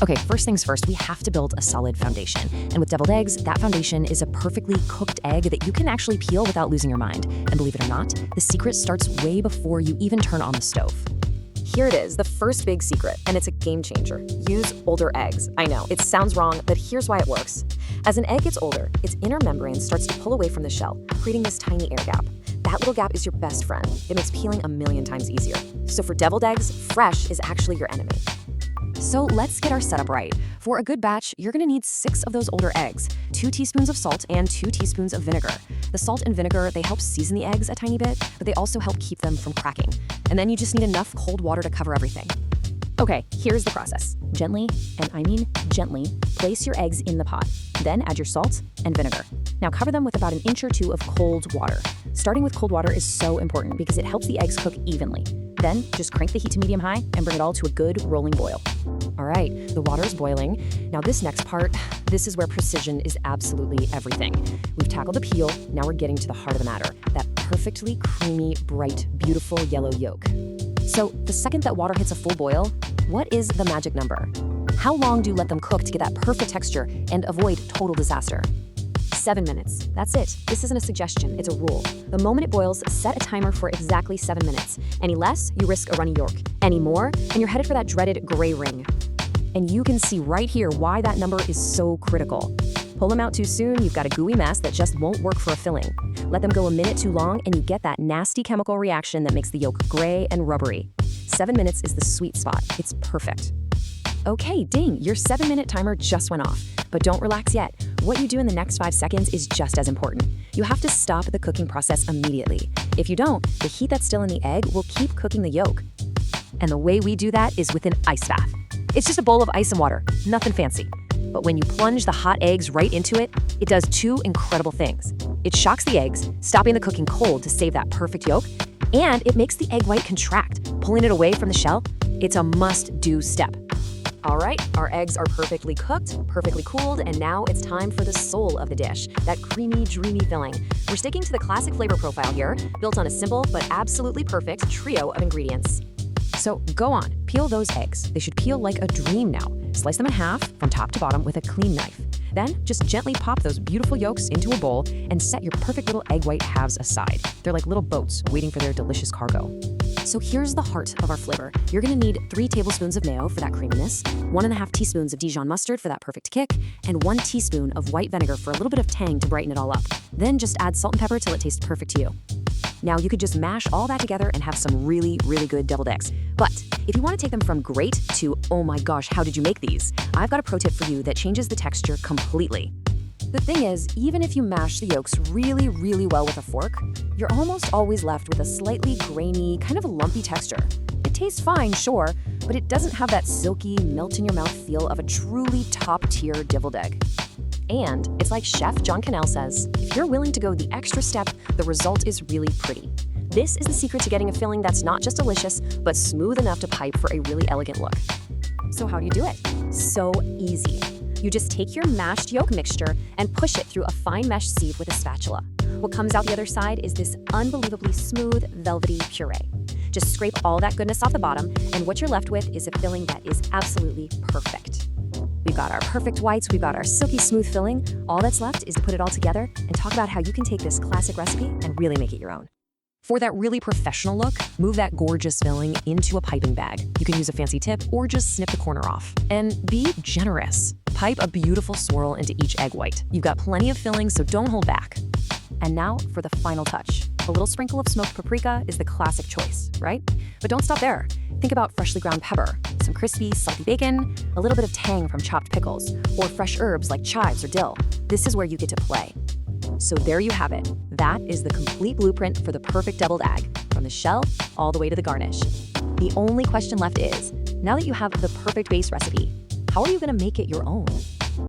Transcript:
Okay, first things first, we have to build a solid foundation. And with deviled eggs, that foundation is a perfectly cooked egg that you can actually peel without losing your mind. And believe it or not, the secret starts way before you even turn on the stove. Here it is, the first big secret, and it's a game changer. Use older eggs. I know, it sounds wrong, but here's why it works. As an egg gets older, its inner membrane starts to pull away from the shell, creating this tiny air gap. That little gap is your best friend. It makes peeling a million times easier. So for deviled eggs, fresh is actually your enemy. So let's get our setup right. For a good batch, you're gonna need 6 of those older eggs, 2 teaspoons of salt, and 2 teaspoons of vinegar. The salt and vinegar, they help season the eggs a tiny bit, but they also help keep them from cracking. And then you just need enough cold water to cover everything. Okay, here's the process. Gently, and I mean gently, place your eggs in the pot. Then add your salt and vinegar. Now cover them with about an inch or 2 of cold water. Starting with cold water is so important because it helps the eggs cook evenly. Then just crank the heat to medium high and bring it all to a good rolling boil. All right, the water is boiling. Now this next part, this is where precision is absolutely everything. We've tackled the peel, now we're getting to the heart of the matter, that perfectly creamy, bright, beautiful yellow yolk. So the second that water hits a full boil, what is the magic number? How long do you let them cook to get that perfect texture and avoid total disaster? 7 minutes. That's it. This isn't a suggestion, it's a rule. The moment it boils, set a timer for exactly 7 minutes. Any less, you risk a runny yolk. Any more, and you're headed for that dreaded gray ring. And you can see right here why that number is so critical. Pull them out too soon, you've got a gooey mess that just won't work for a filling. Let them go a minute too long, and you get that nasty chemical reaction that makes the yolk gray and rubbery. 7 minutes is the sweet spot. It's perfect. Okay, ding, your 7-minute timer just went off. But don't relax yet. What you do in the next 5 seconds is just as important. You have to stop the cooking process immediately. If you don't, the heat that's still in the egg will keep cooking the yolk. And the way we do that is with an ice bath. It's just a bowl of ice and water, nothing fancy. But when you plunge the hot eggs right into it, it does 2 incredible things. It shocks the eggs, stopping the cooking cold to save that perfect yolk, and it makes the egg white contract, pulling it away from the shell. It's a must-do step. All right, our eggs are perfectly cooked, perfectly cooled, and now it's time for the soul of the dish, that creamy, dreamy filling. We're sticking to the classic flavor profile here, built on a simple but absolutely perfect trio of ingredients. So go on, peel those eggs. They should peel like a dream now. Slice them in half from top to bottom with a clean knife. Then just gently pop those beautiful yolks into a bowl and set your perfect little egg white halves aside. They're like little boats waiting for their delicious cargo. So here's the heart of our flavor. You're gonna need 3 tablespoons of mayo for that creaminess, 1.5 teaspoons of Dijon mustard for that perfect kick, and 1 teaspoon of white vinegar for a little bit of tang to brighten it all up. Then just add salt and pepper till it tastes perfect to you. Now you could just mash all that together and have some really, really good deviled eggs. But if you want to take them from great to, oh my gosh, how did you make these? I've got a pro tip for you that changes the texture completely. The thing is, even if you mash the yolks really, really well with a fork, you're almost always left with a slightly grainy, kind of a lumpy texture. It tastes fine, sure, but it doesn't have that silky, melt-in-your-mouth feel of a truly top-tier deviled egg. And it's like Chef John Cannell says, if you're willing to go the extra step, the result is really pretty. This is the secret to getting a filling that's not just delicious, but smooth enough to pipe for a really elegant look. So how do you do it? So easy. You just take your mashed yolk mixture and push it through a fine mesh sieve with a spatula. What comes out the other side is this unbelievably smooth, velvety puree. Just scrape all that goodness off the bottom, and what you're left with is a filling that is absolutely perfect. We've got our perfect whites, we've got our silky smooth filling. All that's left is to put it all together and talk about how you can take this classic recipe and really make it your own. For that really professional look, move that gorgeous filling into a piping bag. You can use a fancy tip or just snip the corner off. And be generous. Pipe a beautiful swirl into each egg white. You've got plenty of filling, so don't hold back. And now for the final touch. A little sprinkle of smoked paprika is the classic choice, right? But don't stop there. Think about freshly ground pepper, some crispy, salty bacon, a little bit of tang from chopped pickles, or fresh herbs like chives or dill. This is where you get to play. So there you have it. That is the complete blueprint for the perfect deviled egg, from the shell all the way to the garnish. The only question left is, now that you have the perfect base recipe, how are you gonna make it your own?